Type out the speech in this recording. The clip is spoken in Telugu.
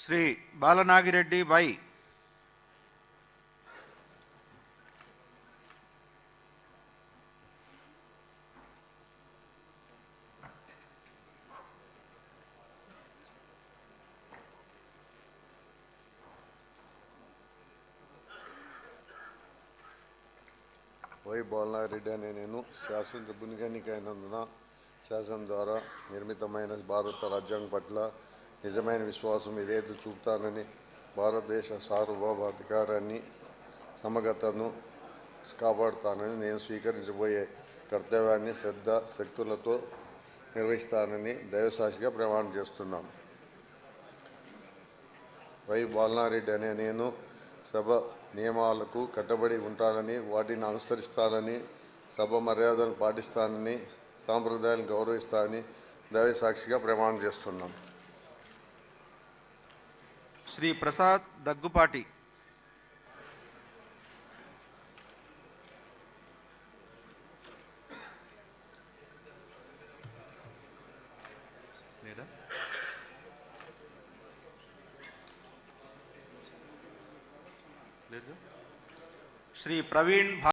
శ్రీ బాలనాగిరెడ్డి వై. వై బాలనాగిరెడ్డి అనే నేను శాసనసభ్యునిగా ఎన్నికైనందున శాసనం ద్వారా నిర్మితమైన భారత రాజ్యాంగం పట్ల నిజమైన విశ్వాసం విధేయత చూపుతానని, భారతదేశ సార్వభౌమాధికారాన్ని సమగ్రతను కాపాడుతానని, నేను స్వీకరించబోయే కర్తవ్యాన్ని శ్రద్ధ శక్తులతో నిర్వహిస్తానని దైవసాక్షిగా ప్రమాణం చేస్తున్నాను. వై బాలనాగిరెడ్డి అనే నేను సభ నియమాలకు కట్టుబడి ఉంటానని, వాటిని అనుసరిస్తానని, సభ మర్యాదలను పాటిస్తానని, సాంప్రదాయాలను గౌరవిస్తానని దైవసాక్షిగా ప్రమాణం చేస్తున్నాను. శ్రీ ప్రసాద్ దగ్గుపాటి. శ్రీ ప్రవీణ్